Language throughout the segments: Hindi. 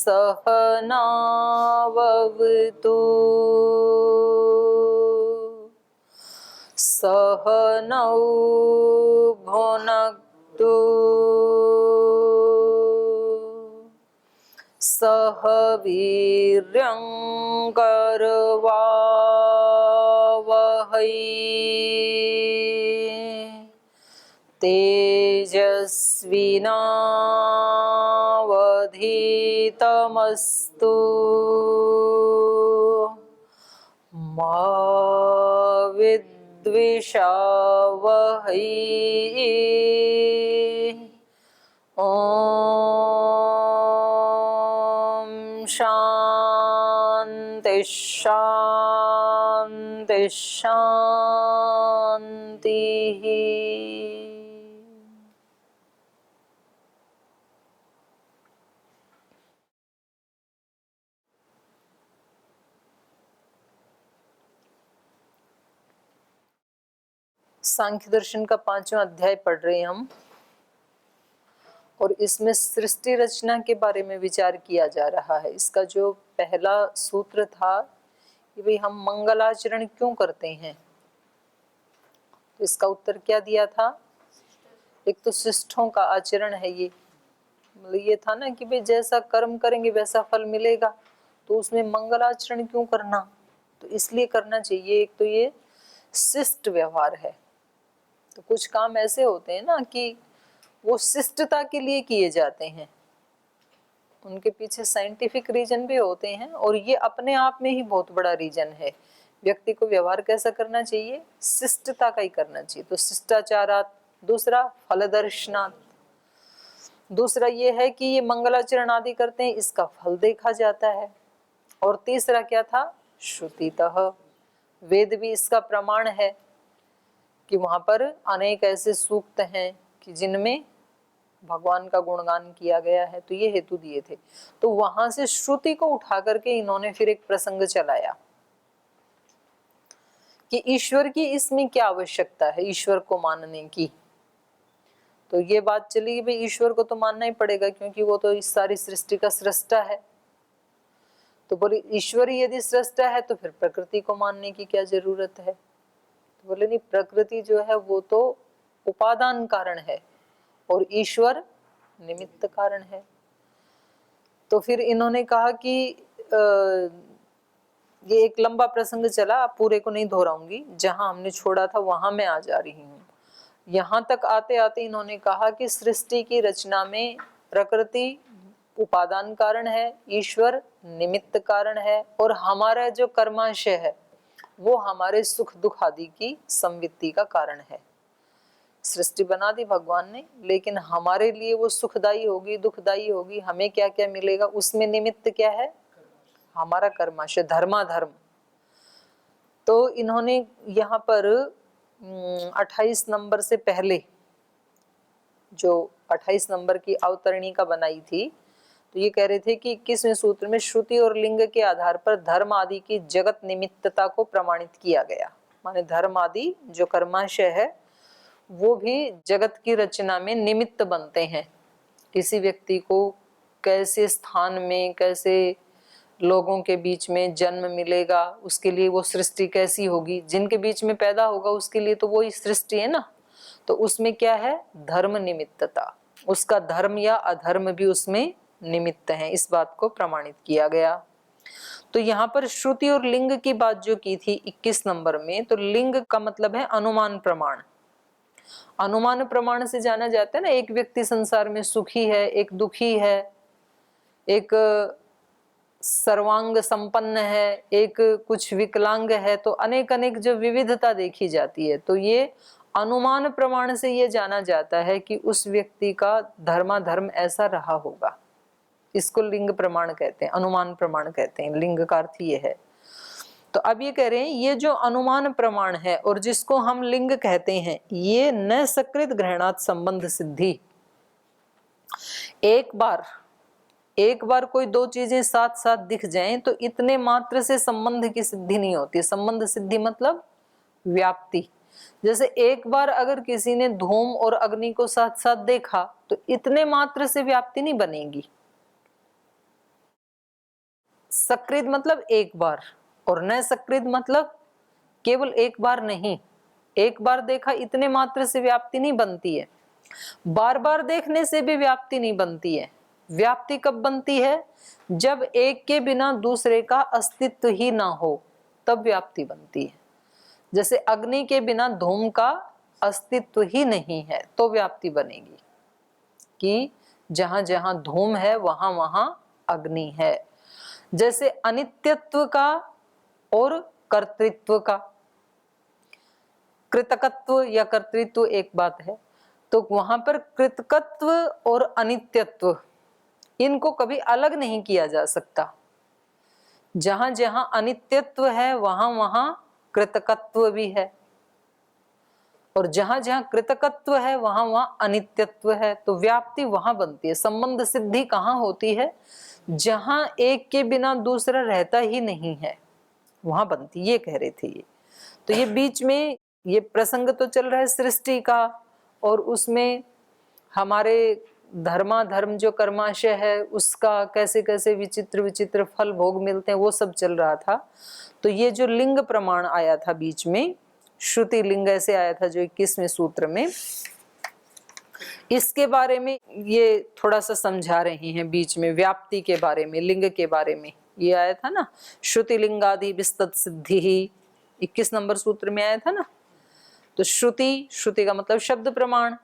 सहनाववतु सहनौ भुनक्तु सह वीर्यं करवावहै तेजस्विनावधीतमस्तु मा विद्विषावहै। ओम शांति शांति शांति। सांख्य दर्शन का 5वां अध्याय पढ़ रहे हैं हम, और इसमें सृष्टि रचना के बारे में विचार किया जा रहा है। इसका जो पहला सूत्र था कि भाई हम मंगलाचरण क्यों करते हैं, तो इसका उत्तर क्या दिया था? एक तो शिष्टों का आचरण है ये, मतलब ये था ना कि भाई जैसा कर्म करेंगे वैसा फल मिलेगा, तो उसमें मंगलाचरण क्यों करना, तो इसलिए करना चाहिए। एक तो ये शिष्ट व्यवहार है। तो कुछ काम ऐसे होते हैं ना कि वो शिष्टता के लिए किए जाते हैं, उनके पीछे साइंटिफिक रीजन भी होते हैं, और ये अपने आप में ही बहुत बड़ा रीजन है। व्यक्ति को व्यवहार कैसा करना चाहिए? शिष्टता का ही करना चाहिए। तो शिष्टाचारात, दूसरा फलदर्शनात्, दूसरा ये है कि ये मंगलाचरण आदि करते हैं, इसका फल देखा जाता है। और तीसरा क्या था? श्रुतितः, वेद भी इसका प्रमाण है कि वहां पर अनेक ऐसे सूक्त हैं कि जिनमें भगवान का गुणगान किया गया है, तो ये हेतु दिए थे। तो वहां से श्रुति को उठा करके इन्होंने फिर एक प्रसंग चलाया कि ईश्वर की इसमें क्या आवश्यकता है, ईश्वर को मानने की। तो ये बात चली कि भाई ईश्वर को तो मानना ही पड़ेगा, क्योंकि वो तो इस सारी सृष्टि का सृष्टा है। तो बोले ईश्वर ही यदि सृष्टा है तो फिर प्रकृति को मानने की क्या जरूरत है? तो बोले नहीं, प्रकृति जो है वो तो उपादान कारण है और ईश्वर निमित्त कारण है। तो फिर इन्होंने कहा कि ये एक लंबा प्रसंग चला, पूरे को नहीं दोहराऊंगी, जहां हमने छोड़ा था वहां मैं आ जा रही हूँ। यहाँ तक आते आते इन्होंने कहा कि सृष्टि की रचना में प्रकृति उपादान कारण है, ईश्वर निमित्त कारण है, और हमारा जो कर्माशय है वो हमारे सुख दुख आदि की संवित्ति का कारण है। सृष्टि बना दी भगवान ने, लेकिन हमारे लिए वो सुखदायी होगी दुखदायी होगी, हमें क्या क्या मिलेगा, उसमें निमित्त क्या है? हमारा कर्माशय, धर्माधर्म। तो इन्होंने यहाँ पर 28 नंबर से पहले जो 28 नंबर की अवतरणी का बनाई थी, तो ये कह रहे थे कि 21वें सूत्र में श्रुति और लिंग के आधार पर धर्म आदि की जगत निमित्तता को प्रमाणित किया गया। माने धर्म आदि जो कर्माशय है वो भी जगत की रचना में निमित्त बनते हैं। किसी व्यक्ति को कैसे स्थान में, कैसे लोगों के बीच में जन्म मिलेगा, उसके लिए वो सृष्टि कैसी होगी, जिनके बीच में पैदा होगा उसके लिए तो वही सृष्टि है ना। तो उसमें क्या है? धर्म निमित्तता, उसका धर्म या अधर्म भी उसमें निमित्त है। इस बात को प्रमाणित किया गया। तो यहाँ पर श्रुति और लिंग की बात जो की थी 21 नंबर में, तो लिंग का मतलब है अनुमान प्रमाण। अनुमान प्रमाण से जाना जाता है ना, एक व्यक्ति संसार में सुखी है, एक दुखी है, एक सर्वांग संपन्न है, एक कुछ विकलांग है, तो अनेक अनेक जो विविधता देखी जाती है, तो ये अनुमान प्रमाण से ये जाना जाता है कि उस व्यक्ति का धर्माधर्म ऐसा रहा होगा। इसको लिंग प्रमाण कहते हैं, अनुमान प्रमाण कहते हैं। लिंग का अर्थ ये है। तो अब ये कह रहे हैं ये जो अनुमान प्रमाण है और जिसको हम लिंग कहते हैं, ये न सकृत ग्रहणात् संबंध सिद्धि। एक बार कोई दो चीजें साथ साथ दिख जाएं तो इतने मात्र से संबंध की सिद्धि नहीं होती। संबंध सिद्धि मतलब व्याप्ति। जैसे एक बार अगर किसी ने धूम और अग्नि को साथ साथ देखा तो इतने मात्र से व्याप्ति नहीं बनेगी। सकृत मतलब एक बार, और न सकृत मतलब केवल एक बार नहीं, एक बार देखा इतने मात्र से व्याप्ति नहीं बनती है, बार बार देखने से भी व्याप्ति नहीं बनती है। व्याप्ति कब बनती है? जब एक के बिना दूसरे का अस्तित्व ही ना हो, तब व्याप्ति बनती है। जैसे अग्नि के बिना धूम का अस्तित्व ही नहीं है तो व्याप्ति बनेगी, कि जहां जहां धूम है वहां वहां अग्नि है। जैसे अनित्यत्व का और कर्तृत्व का, कृतकत्व या कर्तृत्व एक बात है, तो वहां पर कृतकत्व और अनित्यत्व इनको कभी अलग नहीं किया जा सकता। जहां जहां अनित्यत्व है वहां वहां कृतकत्व भी है, और जहां जहां कृतकत्व है वहां वहां अनित्यत्व है, तो व्याप्ति वहां बनती है। संबंध सिद्धि कहाँ होती है? जहां एक के बिना दूसरा रहता ही नहीं है वहां बनती, ये कह रहे थे ये। तो ये बीच में ये प्रसंग तो चल रहा है सृष्टि का, और उसमें हमारे धर्माधर्म जो कर्माशय है उसका कैसे कैसे विचित्र विचित्र फल भोग मिलते हैं, वो सब चल रहा था। तो ये जो लिंग प्रमाण आया था बीच में, श्रुति लिंग ऐसे आया था जो 21वें सूत्र में, इसके बारे में ये थोड़ा सा समझा रहे हैं बीच में, व्याप्ति के बारे में, लिंग के बारे में। ये आया था ना, श्रुति लिंगादि विस्तत सिद्धि ही 21 नंबर सूत्र में आया था ना। तो श्रुति, श्रुति का मतलब शब्द प्रमाण,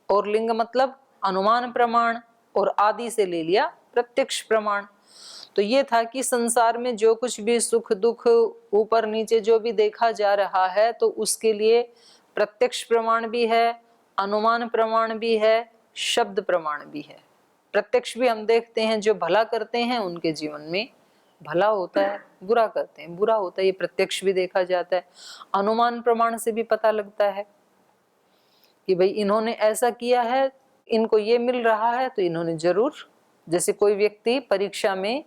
और लिंग मतलब अनुमान प्रमाण, और आदि से ले लिया प्रत्यक्ष प्रमाण। तो ये था कि संसार में जो कुछ भी सुख दुख ऊपर नीचे जो भी देखा जा रहा है, तो उसके लिए प्रत्यक्ष प्रमाण भी है, अनुमान प्रमाण भी है, शब्द प्रमाण भी है। प्रत्यक्ष भी हम देखते हैं, जो भला करते हैं उनके जीवन में भला होता है, बुरा करते हैं बुरा होता है, ये प्रत्यक्ष भी देखा जाता है। अनुमान प्रमाण से भी पता लगता है कि भाई इन्होंने ऐसा किया है, इनको ये मिल रहा है, तो इन्होंने जरूर, जैसे कोई व्यक्ति परीक्षा में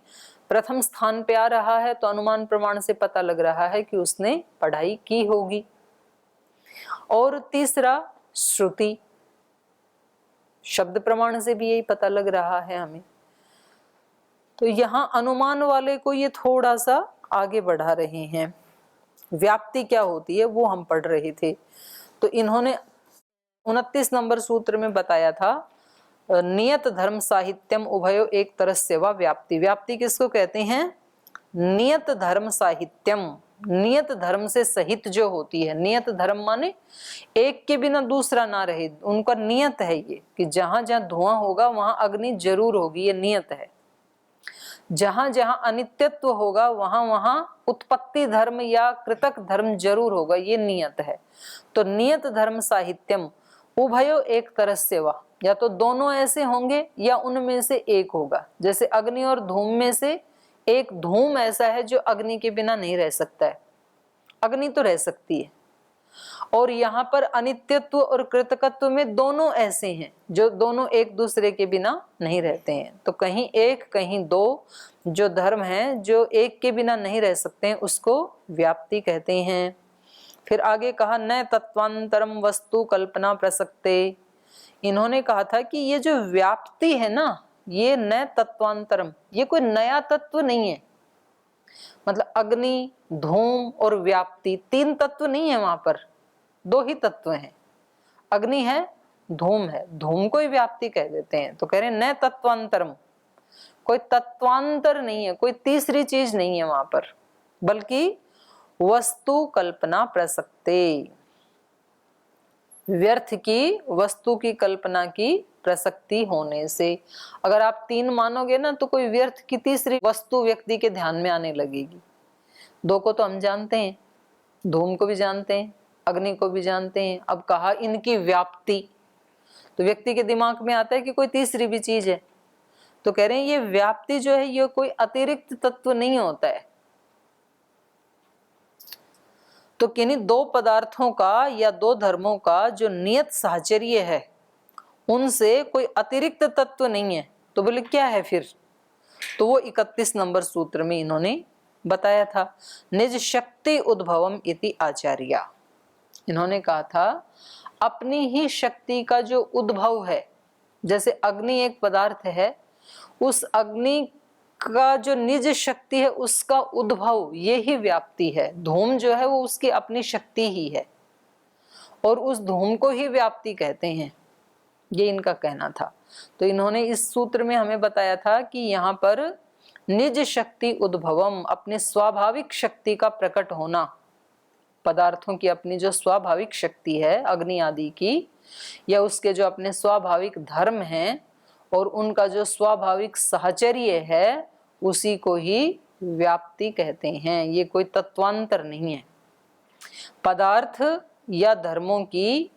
प्रथम स्थान पे आ रहा है तो अनुमान प्रमाण से पता लग रहा है कि उसने पढ़ाई की होगी। और तीसरा श्रुति, शब्द प्रमाण से भी यही पता लग रहा है हमें। तो यहाँ अनुमान वाले को ये थोड़ा सा आगे बढ़ा रहे हैं। व्याप्ति क्या होती है वो हम पढ़ रहे थे। तो इन्होंने 29 नंबर सूत्र में बताया था, नियत धर्म साहित्यम उभयो एक तरस्य वा व्याप्ति। व्याप्ति किसको कहते हैं? नियत धर्म साहित्यम, नियत धर्म से सहित जो होती है। नियत धर्म माने एक के बिना दूसरा ना रहे, उनका नियत है ये कि जहां जहां धुआं होगा वहां अग्नि जरूर होगी, ये नियत है। जहां जहां अनित्यत्व होगा वहां वहां उत्पत्ति धर्म या कृतक धर्म जरूर होगा, ये नियत है। तो नियत धर्म साहित्यम उभयो एक तरस्य वा, या तो दोनों ऐसे होंगे या उनमें से एक होगा। जैसे अग्नि और धूम में से एक धूम ऐसा है जो अग्नि के बिना नहीं रह सकता है, अग्नि तो रह सकती है। और यहाँ पर अनित्यत्व और कृतकत्व में दोनों ऐसे हैं जो दोनों एक दूसरे के बिना नहीं रहते हैं। तो कहीं एक कहीं दो जो धर्म हैं जो एक के बिना नहीं रह सकते हैं, उसको व्याप्ति कहते हैं। फिर आगे कहा, न तत्वांतरम वस्तु कल्पना प्रसक्ते। इन्होंने कहा था कि ये जो व्याप्ति है ना, ये न तत्वांतरम, ये कोई नया तत्व नहीं है। मतलब अग्नि, धूम और व्याप्ति, तीन तत्व नहीं है वहां पर, दो ही तत्व हैं। अग्नि है, धूम है, धूम को ही व्याप्ति कह देते हैं। तो कह रहे हैं न तत्वांतरम, कोई तत्वांतर नहीं है, कोई तीसरी चीज नहीं है वहां पर, बल्कि वस्तु कल्पना प्रसक्ते, व्यर्थ की वस्तु की कल्पना की प्रसक्ति होने से। अगर आप तीन मानोगे ना तो कोई व्यर्थ की तीसरी वस्तु व्यक्ति के ध्यान में आने लगेगी। दो को तो हम जानते हैं, धूम को भी जानते हैं, अग्नि को भी जानते हैं। अब कहा इनकी व्याप्ति, तो व्यक्ति के दिमाग में आता है कि कोई तीसरी भी चीज है। तो कह रहे हैं ये व्याप्ति जो है ये कोई अतिरिक्त तत्व नहीं होता है। तो किन्हीं दो पदार्थों का या दो धर्मों का जो नियत साहचर्य है उनसे कोई अतिरिक्त तत्व नहीं है। तो बोले क्या है फिर? तो वो 31 नंबर सूत्र में इन्होंने बताया था, निज शक्ति उद्भवम इति आचार्या। इन्होंने कहा था अपनी ही शक्ति का जो उद्भव है, जैसे अग्नि एक पदार्थ है, उस अग्नि का जो निज शक्ति है उसका उद्भव ये ही व्याप्ति है। धूम जो है वो उसकी अपनी शक्ति ही है और उस धूम को ही व्याप्ति कहते हैं, ये इनका कहना था। तो इन्होंने इस सूत्र में हमें बताया था कि यहाँ पर निज शक्ति उद्भवम, अपने स्वाभाविक शक्ति का प्रकट होना, पदार्थों की अपनी जो स्वाभाविक शक्ति है अग्नि आदि की, या उसके जो अपने स्वाभाविक धर्म हैं और उनका जो स्वाभाविक साहचर्य है, उसी को ही व्याप्ति कहते हैं। ये कोई तत्वांतर नहीं है। पदार्थ या धर्मों की,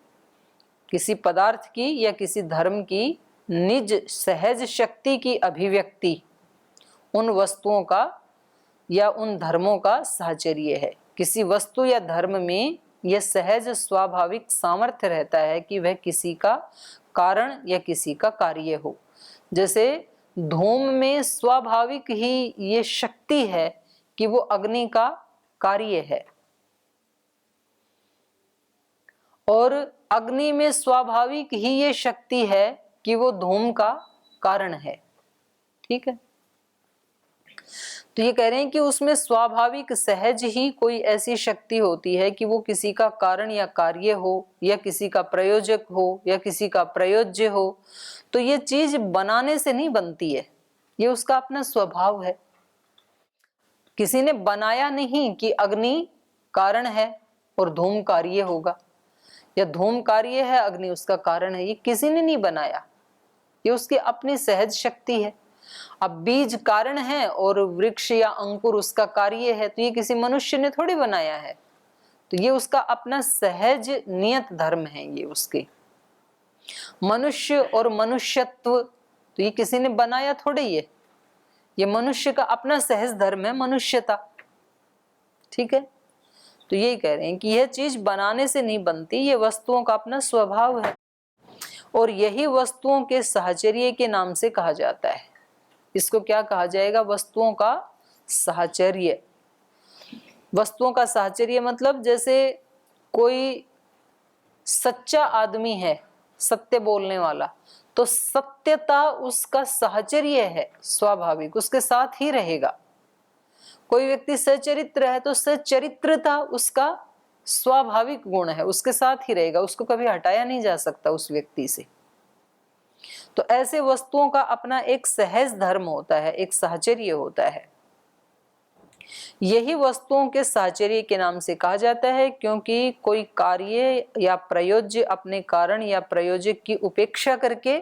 किसी पदार्थ की या किसी धर्म की निज सहज शक्ति की अभिव्यक्ति उन वस्तुओं का या उन धर्मों का साहचर्य है। किसी वस्तु या धर्म में यह सहज स्वाभाविक सामर्थ्य रहता है कि वह किसी का कारण या किसी का कार्य हो। जैसे धूम में स्वाभाविक ही ये शक्ति है कि वो अग्नि का कार्य है, और अग्नि में स्वाभाविक ही ये शक्ति है कि वो धूम का कारण है। ठीक है, तो ये कह रहे हैं कि उसमें स्वाभाविक सहज ही कोई ऐसी शक्ति होती है कि वो किसी का कारण या कार्य हो, या किसी का प्रयोजक हो, या किसी का प्रयोज्य हो। तो ये चीज बनाने से नहीं बनती है, ये उसका अपना स्वभाव है। किसी ने बनाया नहीं कि अग्नि कारण है और धूम कार्य होगा, या धूम कार्य है अग्नि उसका कारण है, ये किसी ने नहीं बनाया, ये उसकी अपनी सहज शक्ति है। अब बीज कारण है और वृक्ष या अंकुर उसका कार्य है, तो ये किसी मनुष्य ने थोड़ी बनाया है, तो ये उसका अपना सहज नियत धर्म है। ये उसके मनुष्य और मनुष्यत्व, तो ये किसी ने बनाया थोड़ी, ये मनुष्य का अपना सहज धर्म है, मनुष्यता। ठीक है, तो यही कह रहे हैं कि यह चीज बनाने से नहीं बनती, ये वस्तुओं का अपना स्वभाव है, और यही वस्तुओं के साहचर्य के नाम से कहा जाता है। इसको क्या कहा जाएगा? वस्तुओं का साहचर्य। वस्तुओं का साहचर्य मतलब जैसे कोई सच्चा आदमी है, सत्य बोलने वाला, तो सत्यता उसका साहचर्य है, स्वाभाविक उसके साथ ही रहेगा। कोई व्यक्ति सचरित्र है तो सचरित्रता उसका स्वाभाविक गुण है, उसके साथ ही रहेगा, उसको कभी हटाया नहीं जा सकता उस व्यक्ति से। तो ऐसे वस्तुओं का अपना एक सहज धर्म होता है, एक साहचर्य होता है। यही वस्तुओं के साहचर्य के नाम से कहा जाता है, क्योंकि कोई कार्य या प्रयोज्य अपने कारण या प्रयोजक की उपेक्षा करके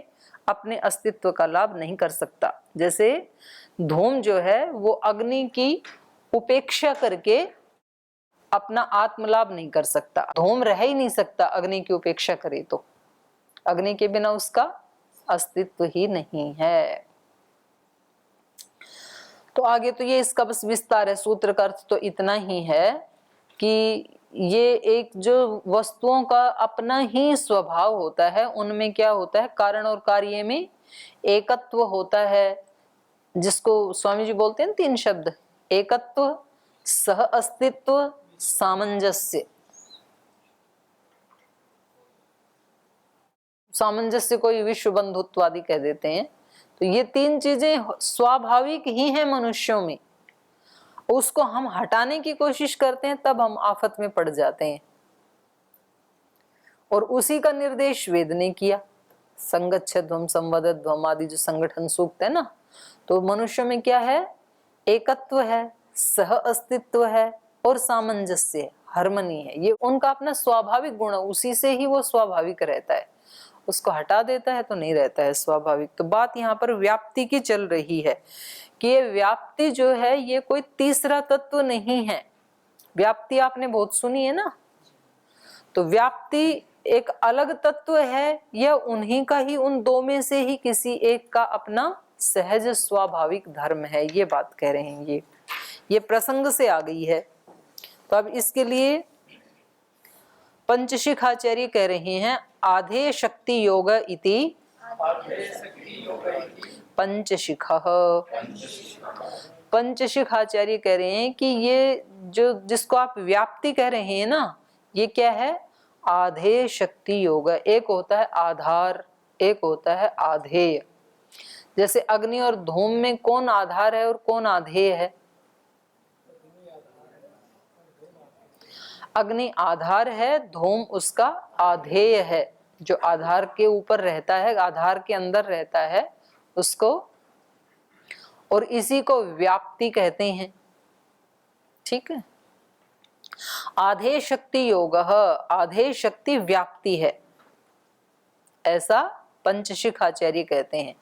अपने अस्तित्व का लाभ नहीं कर सकता। जैसे धूम जो है वो अग्नि की उपेक्षा करके अपना आत्मलाभ नहीं कर सकता। धूम रह ही नहीं सकता अग्नि की उपेक्षा करे तो, अग्नि के बिना उसका अस्तित्व ही नहीं है। तो आगे तो ये इसका बस विस्तार है, सूत्र का अर्थ तो इतना ही है कि ये एक जो वस्तुओं का अपना ही स्वभाव होता है, उनमें क्या होता है, कारण और कार्य में एकत्व होता है, जिसको स्वामी जी बोलते हैं 3 शब्द, एकत्व, सह अस्तित्व, सामंजस्य। सामंजस्य को विश्व बंधुत्व आदि कह देते हैं। तो ये 3 चीजें स्वाभाविक ही हैं मनुष्यों में, उसको हम हटाने की कोशिश करते हैं तब हम आफत में पड़ जाते हैं। और उसी का निर्देश वेद ने किया, संगच्छध्वम संवदध्वम आदि जो संगठन सूक्त है ना, तो मनुष्य में क्या है, एकत्व है, सह अस्तित्व है और सामंजस्य है, हार्मनी है। ये उनका अपना स्वाभाविक गुण है, उसी से ही वो स्वाभाविक रहता है, उसको हटा देता है तो नहीं रहता है स्वाभाविक। तो बात यहाँ पर व्याप्ति की चल रही है कि ये व्याप्ति जो है ये कोई तीसरा तत्व नहीं है। व्याप्ति आपने बहुत सुनी है ना, तो व्याप्ति एक अलग तत्व है, यह उन्हीं का ही, उन 2 में से ही किसी एक का अपना सहज स्वाभाविक धर्म है। ये बात कह रहे हैं, ये प्रसंग से आ गई है। तो अब इसके लिए पंचशिखाचार्य कह रहे हैं, आधे शक्ति योग इति पंचशिखः। पंचशिखाचार्य कह रहे हैं कि ये जो जिसको आप व्याप्ति कह रहे हैं ना, ये क्या है, आधे शक्ति योग। एक होता है आधार, एक होता है आधेय। जैसे अग्नि और धूम में कौन आधार है और कौन आधेय है? अग्नि आधार है, धूम उसका आधेय है, जो आधार के ऊपर रहता है, आधार के अंदर रहता है उसको, और इसी को व्याप्ति कहते हैं। ठीक है। आधेय शक्ति योग, आधेय शक्ति व्याप्ति है, ऐसा पंचशिख आचार्य कहते हैं।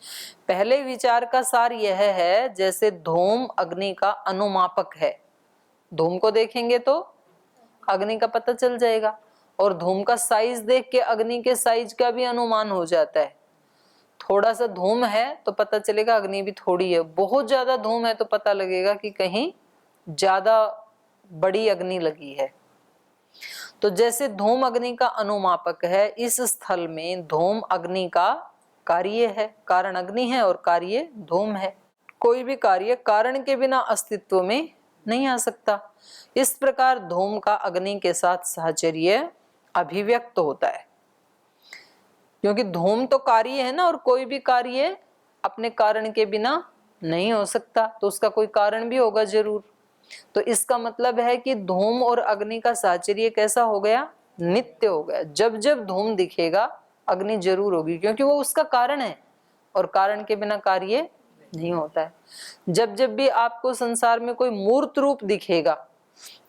पहले विचार का सार यह है, जैसे धूम अग्नि का अनुमापक है, धूम को देखेंगे तो अग्नि का पता चल जाएगा, और धूम का साइज देख के अग्नि के साइज का भी अनुमान हो जाता है। थोड़ा सा धूम है तो पता चलेगा अग्नि भी थोड़ी है, बहुत ज्यादा धूम है तो पता लगेगा कि कहीं ज्यादा बड़ी अग्नि लगी है। तो जैसे धूम अग्नि का अनुमापक है, इस स्थल में धूम अग्नि का कार्य है, कारण अग्नि है और कार्य धूम है। कोई भी कार्य कारण के बिना अस्तित्व में नहीं आ सकता। इस प्रकार धूम का अग्नि के साथ साहचर्य अभिव्यक्त होता है, क्योंकि धूम तो कार्य है ना, और कोई भी कार्य अपने कारण के बिना नहीं हो सकता, तो उसका कोई कारण भी होगा जरूर। तो इसका मतलब है कि धूम और अग्नि का साहचर्य कैसा हो गया? नित्य हो गया। जब जब धूम दिखेगा अग्नि जरूर होगी, क्योंकि वो उसका कारण है, और कारण के बिना कार्य नहीं होता है। जब जब भी आपको संसार में कोई मूर्त रूप दिखेगा,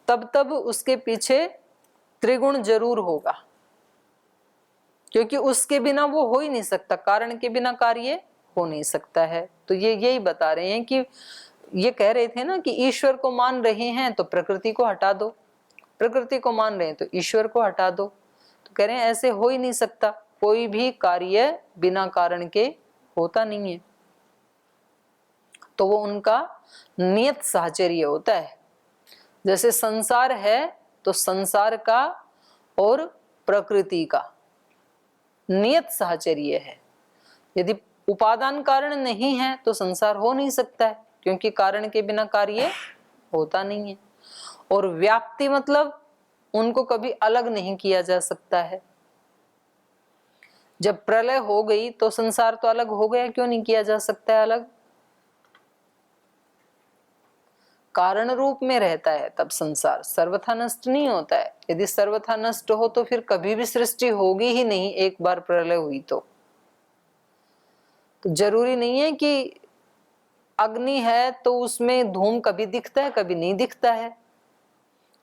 तब तब उसके पीछे त्रिगुण जरूर होगा, क्योंकि उसके बिना वो हो ही नहीं सकता, कारण के बिना कार्य हो नहीं सकता है। तो ये यही बता रहे हैं कि ये कह रहे थे ना कि ईश्वर को मान रहे हैं तो प्रकृति को हटा दो, प्रकृति को मान रहे हैं तो ईश्वर को हटा दो। तो कह रहे हैं ऐसे हो ही नहीं सकता, कोई भी कार्य बिना कारण के होता नहीं है। तो वो उनका नियत साहचर्य होता है। जैसे संसार है तो संसार का और प्रकृति का नियत साहचर्य है। यदि उपादान कारण नहीं है तो संसार हो नहीं सकता है, क्योंकि कारण के बिना कार्य होता नहीं है। और व्याप्ति मतलब उनको कभी अलग नहीं किया जा सकता है। जब प्रलय हो गई तो संसार तो अलग हो गया, क्यों नहीं किया जा सकता है अलग? कारण रूप में रहता है, तब संसार सर्वथा नष्ट नहीं होता है। यदि सर्वथा नष्ट हो तो फिर कभी भी सृष्टि होगी ही नहीं, एक बार प्रलय हुई तो जरूरी नहीं है कि अग्नि है तो उसमें धूम कभी दिखता है कभी नहीं दिखता है।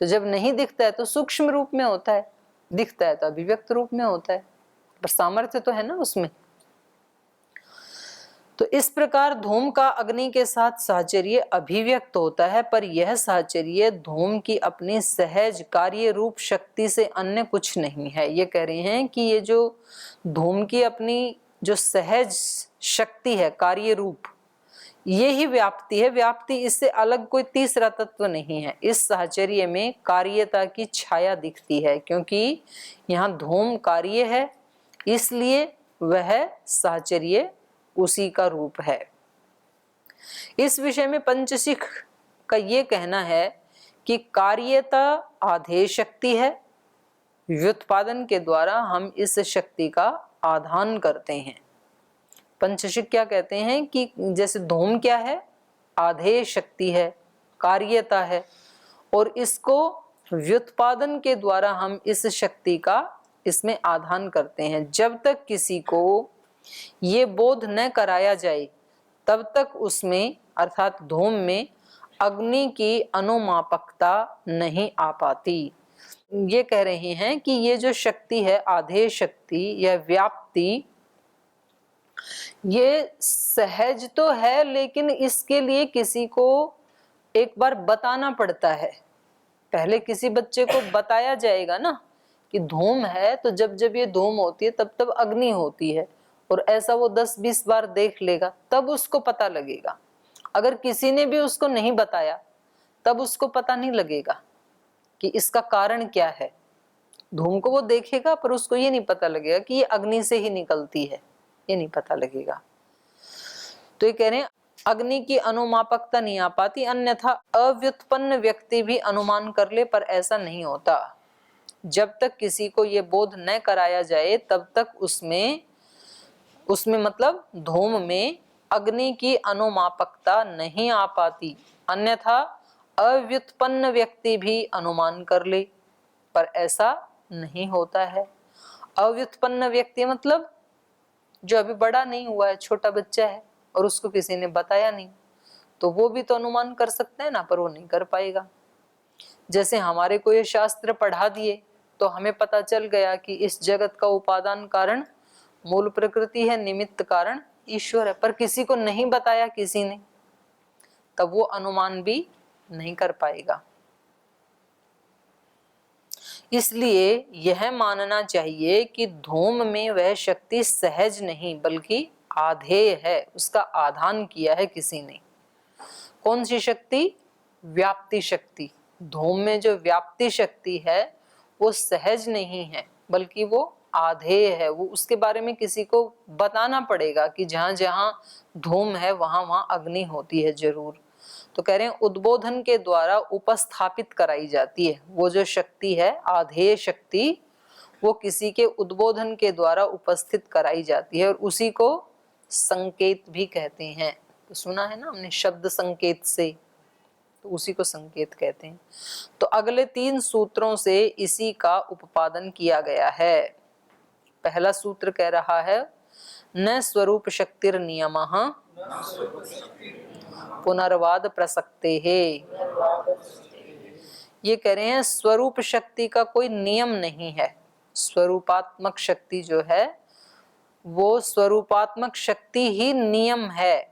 तो जब नहीं दिखता है तो सूक्ष्म रूप में होता है, दिखता है तो अभिव्यक्त रूप में होता है, पर सामर्थ्य तो है ना उसमें। तो इस प्रकार धूम का अग्नि के साथ साहचर्य अभिव्यक्त होता है, पर यह साहचर्य धूम की अपनी सहज कार्य रूप शक्ति से अन्य कुछ नहीं है। ये कह रहे हैं कि ये जो धूम की अपनी जो सहज शक्ति है, कार्य रूप, ये ही व्याप्ति है। व्याप्ति, इससे अलग कोई तीसरा तत्व नहीं है। इस साहचर्य में कार्यता की छाया दिखती है, क्योंकि यहाँ धूम कार्य है, इसलिए वह साहचर्य उसी का रूप है। इस विषय में पंचशिख का ये कहना है कि कार्यता आधेय शक्ति है, व्युत्पादन के द्वारा हम इस शक्ति का आधान करते हैं। पंचशिख क्या कहते हैं कि जैसे धूम क्या है? आधेय शक्ति है, कार्यता है, और इसको व्युत्पादन के द्वारा हम इस शक्ति का इसमें आधान करते हैं। जब तक किसी को ये बोध न कराया जाए तब तक उसमें अर्थात धूम में अग्नि की अनुमापकता नहीं आ पाती। ये कह रहे हैं कि ये जो शक्ति है आधेय शक्ति या व्याप्ति, ये सहज तो है, लेकिन इसके लिए किसी को एक बार बताना पड़ता है। पहले किसी बच्चे को बताया जाएगा ना कि धूम है, तो जब जब ये धूम होती है तब तब अग्नि होती है, और ऐसा वो 10-20 बार देख लेगा तब उसको पता लगेगा। अगर किसी ने भी उसको नहीं बताया तब उसको पता नहीं लगेगा कि इसका कारण क्या है। धूम को वो देखेगा पर उसको ये नहीं पता लगेगा कि ये अग्नि से ही निकलती है, ये नहीं पता लगेगा। तो ये कह रहे हैं अग्नि की अनुमापकता नहीं आ पाती, अन्यथा अव्युत्पन्न व्यक्ति भी अनुमान कर ले, पर ऐसा नहीं होता। जब तक किसी को ये बोध न कराया जाए तब तक उसमें मतलब धूम में अग्नि की अनुमापकता नहीं आ पाती, अन्यथा अव्युत्पन्न व्यक्ति भी अनुमान कर ले, पर ऐसा नहीं होता है। अव्युत्पन्न व्यक्ति मतलब जो अभी बड़ा नहीं हुआ है, छोटा बच्चा है और उसको किसी ने बताया नहीं, तो वो भी तो अनुमान कर सकते हैं ना, पर वो नहीं कर पाएगा। जैसे हमारे को ये शास्त्र पढ़ा दिए तो हमें पता चल गया कि इस जगत का उपादान कारण मूल प्रकृति है, निमित्त कारण ईश्वर है, पर किसी को नहीं बताया किसी ने, तब वो अनुमान भी नहीं कर पाएगा। इसलिए यह मानना चाहिए कि धूम में वह शक्ति सहज नहीं बल्कि आधेय है, उसका आधान किया है किसी ने। कौन सी शक्ति? व्याप्ति शक्ति। धूम में जो व्याप्ति शक्ति है वो सहज नहीं है बल्कि वो आधेय है। वो उसके बारे में किसी को बताना पड़ेगा कि जहां जहां धूम है वहां वहां अग्नि होती है जरूर। तो कह रहे हैं उद्बोधन के द्वारा उपस्थापित कराई जाती है वो जो शक्ति है, आधेय शक्ति, वो किसी के उद्बोधन के द्वारा उपस्थित कराई जाती है और उसी को संकेत भी कहते हैं। तो सुना है ना हमने शब्द संकेत से, तो उसी को संकेत कहते हैं। तो अगले 3 सूत्रों से इसी का उपादन किया गया है। पहला सूत्र कह रहा है न स्वरूप शक्तिर नियमः पुनर्वाद प्रसक्ते है। ये कह रहे हैं स्वरूप शक्ति का कोई नियम नहीं है। स्वरूपात्मक शक्ति जो है वो स्वरूपात्मक शक्ति ही नियम है,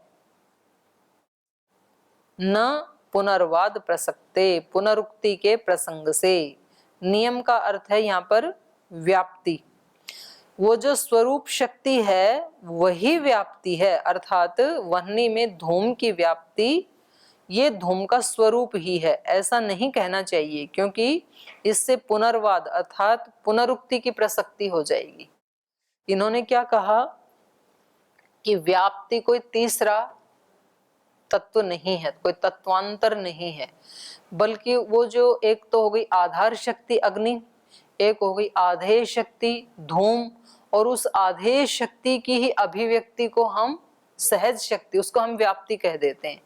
न पुनर्वाद प्रसक्ते, पुनरुक्ति के प्रसंग से। नियम का अर्थ है यहाँ पर व्याप्ति। वो जो स्वरूप शक्ति है वही व्याप्ति है, अर्थात वह्नि में धूम की व्याप्ति ये धूम का स्वरूप ही है, ऐसा नहीं कहना चाहिए, क्योंकि इससे पुनर्वाद अर्थात पुनरुक्ति की प्रसक्ति हो जाएगी। इन्होंने क्या कहा कि व्याप्ति कोई तीसरा तत्व नहीं है, कोई तत्वांतर नहीं है, बल्कि वो जो एक तो हो गई आधार शक्ति अग्नि, एक हो गई आधेय शक्ति धूम, और उस आधेय शक्ति की ही अभिव्यक्ति को हम सहज शक्ति, उसको हम व्याप्ति कह देते हैं।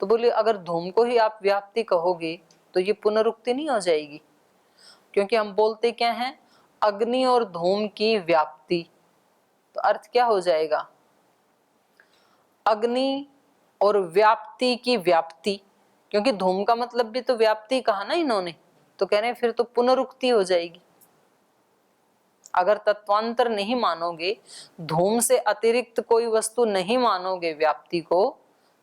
तो बोले अगर धूम को ही आप व्याप्ति कहोगे तो ये पुनरुक्ति नहीं हो जाएगी, क्योंकि हम बोलते क्या हैं अग्नि और धूम की व्याप्ति। तो अर्थ क्या हो जाएगा? अग्नि और व्याप्ति की व्याप्ति, क्योंकि धूम का मतलब भी तो व्याप्ति कहा ना इन्होंने, तो कह रहे हैं फिर तो पुनरुक्ति हो जाएगी। अगर तत्वांतर नहीं मानोगे, धूम से अतिरिक्त कोई वस्तु नहीं मानोगे व्याप्ति को,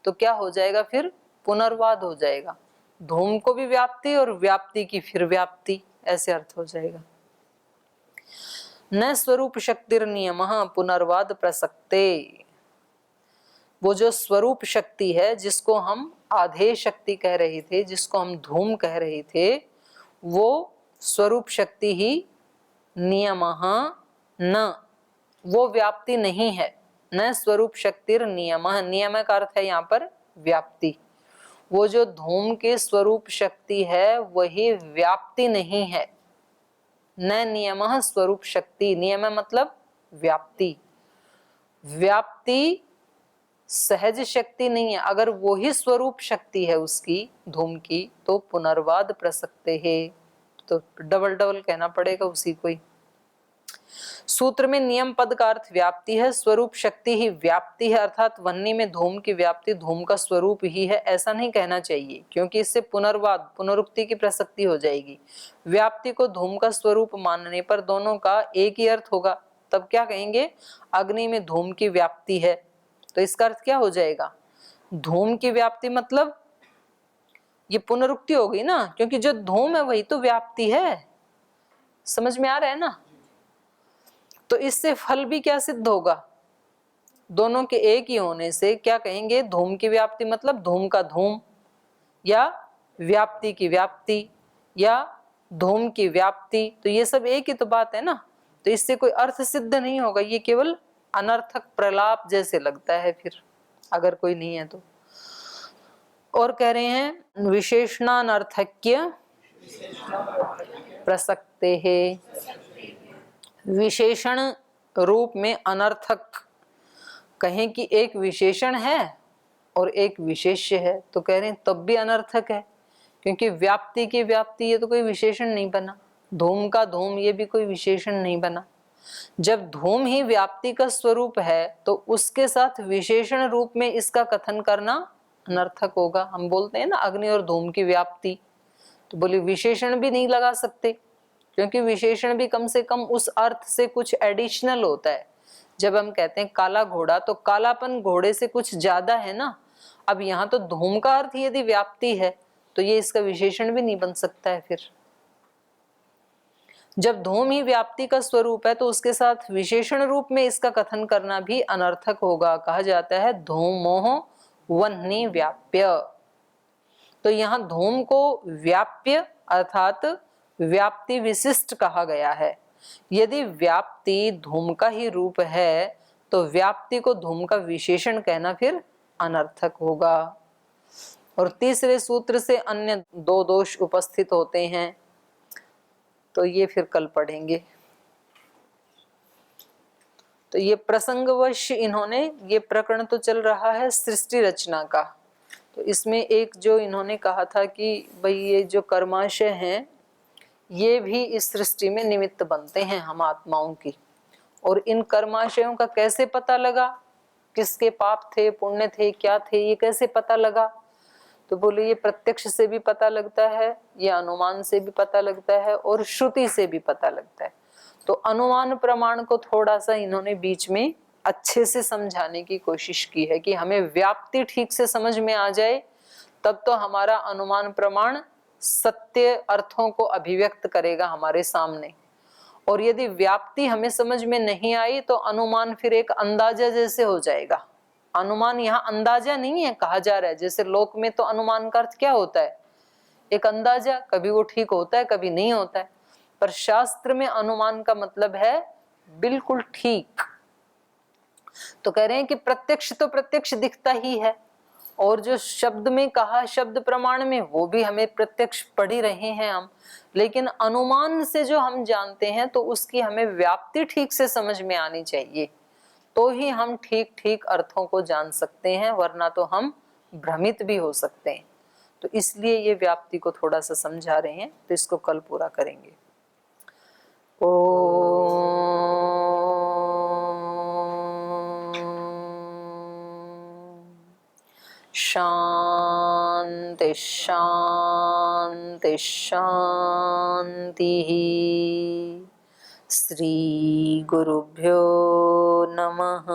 तो क्या हो जाएगा? फिर पुनर्वाद हो जाएगा। धूम को भी व्याप्ति और व्याप्ति की फिर व्याप्ति, ऐसे अर्थ हो जाएगा। न स्वरूप शक्तिर नियमः पुनर्वाद प्रसक्ते। वो जो स्वरूप शक्ति है जिसको हम आधेय शक्ति कह रहे थे, जिसको हम धूम कह रहे थे, वो स्वरूप शक्ति ही नियमः न, वो व्याप्ति नहीं है। न स्वरूप शक्तिर नियमः, नियम का अर्थ है यहाँ पर व्याप्ति। वो जो धूम के स्वरूप शक्ति है वही व्याप्ति नहीं है। न नियमः स्वरूप शक्ति, नियम मतलब व्याप्ति। व्याप्ति सहज शक्ति नहीं है। अगर वो ही स्वरूप शक्ति है उसकी धूम की, तो पुनर्वाद प्रसक्ते है, तो डबल डबल कहना पड़ेगा उसी को ही। सूत्र में नियम पद का अर्थ व्याप्ति है, स्वरूप शक्ति ही व्याप्ति है, अर्थात वह्नि में धूम की व्याप्ति धूम का स्वरूप ही है, ऐसा नहीं कहना चाहिए, क्योंकि इससे पुनर्वाद पुनरुक्ति की प्रसक्ति हो जाएगी। व्याप्ति को धूम का स्वरूप मानने पर दोनों का एक ही अर्थ होगा। तब क्या कहेंगे? अग्नि में धूम की व्याप्ति है, तो इसका अर्थ क्या हो जाएगा? धूम की व्याप्ति मतलब ये पुनरुक्ति हो गई ना, क्योंकि जो धूम है वही तो व्याप्ति है। समझ में आ रहा है ना? तो इससे फल भी क्या सिद्ध होगा? दोनों के एक ही होने से क्या कहेंगे? धूम की व्याप्ति मतलब धूम का धूम, या व्याप्ति की व्याप्ति, या धूम की व्याप्ति, तो ये सब एक ही तो बात है ना। तो इससे कोई अर्थ सिद्ध नहीं होगा, ये केवल अनर्थक प्रलाप जैसे लगता है फिर, अगर कोई नहीं है तो। और कह रहे हैं विशेषणानर्थक्य प्रसक्ते है। विशेषण रूप में अनर्थक कहें कि एक विशेषण है और एक विशेष्य है, तो कह रहे हैं तब भी अनर्थक है, क्योंकि व्याप्ति की व्याप्ति ये तो कोई विशेषण नहीं बना, धूम का धूम ये भी कोई विशेषण नहीं बना। जब धूम ही व्याप्ति का स्वरूप है तो उसके साथ विशेषण रूप में इसका कथन करना अनर्थक होगा। हम बोलते हैं ना अग्नि और धूम की व्याप्ति, तो बोले विशेषण भी नहीं लगा सकते, क्योंकि विशेषण भी कम से कम उस अर्थ से कुछ एडिशनल होता है। जब हम कहते हैं काला घोड़ा, तो कालापन घोड़े से कुछ ज्यादा है ना। अब यहाँ तो धूम का अर्थ यदि व्याप्ति है तो ये इसका विशेषण भी नहीं बन सकता है। फिर जब धूम ही व्याप्ति का स्वरूप है तो उसके साथ विशेषण रूप में इसका कथन करना भी अनर्थक होगा। कहा जाता है धूमोह वह्नि व्याप्य। तो यहाँ धूम को व्याप्य अर्थात व्याप्ति विशिष्ट कहा गया है। यदि व्याप्ति धूम का ही रूप है तो व्याप्ति को धूम का विशेषण कहना फिर अनर्थक होगा। और तीसरे सूत्र से अन्य दो दोष उपस्थित होते हैं, तो ये फिर कल पढ़ेंगे। तो ये प्रसंगवश इन्होंने, ये प्रकरण तो चल रहा है सृष्टि रचना का, तो इसमें एक जो इन्होंने कहा था कि भाई ये जो कर्माशय हैं ये भी इस सृष्टि में निमित्त बनते हैं हम आत्माओं की, और इन कर्माशयों का कैसे पता लगा, किसके पाप थे पुण्य थे क्या थे, ये कैसे पता लगा। तो बोले ये प्रत्यक्ष से भी पता लगता है, ये अनुमान से भी पता लगता है और श्रुति से भी पता लगता है। तो अनुमान प्रमाण को थोड़ा सा इन्होंने बीच में अच्छे से समझाने की कोशिश की है कि हमें व्याप्ति ठीक से समझ में आ जाए, तब तो हमारा अनुमान प्रमाण सत्य अर्थों को अभिव्यक्त करेगा हमारे सामने। और यदि व्याप्ति हमें समझ में नहीं आई तो अनुमान फिर एक अंदाजा जैसे हो जाएगा। अनुमान यहाँ अंदाजा नहीं है कहा जा रहा है, जैसे लोक में तो अनुमान का अर्थ क्या होता है, एक अंदाजा, कभी वो ठीक होता है कभी नहीं होता है, पर शास्त्र में अनुमान का मतलब है बिल्कुल ठीक। तो कह रहे हैं कि प्रत्यक्ष तो प्रत्यक्ष दिखता ही है, और जो शब्द में कहा शब्द प्रमाण में वो भी हमें प्रत्यक्ष पढ़ ही रहे हैं हम, लेकिन अनुमान से जो हम जानते हैं तो उसकी हमें व्याप्ति ठीक से समझ में आनी चाहिए, तो ही हम ठीक ठीक अर्थों को जान सकते हैं, वरना तो हम भ्रमित भी हो सकते हैं। तो इसलिए ये व्याप्ति को थोड़ा सा समझा रहे हैं, तो इसको कल पूरा करेंगे। शांति शांति शांति। श्री गुरुभ्यो नमः।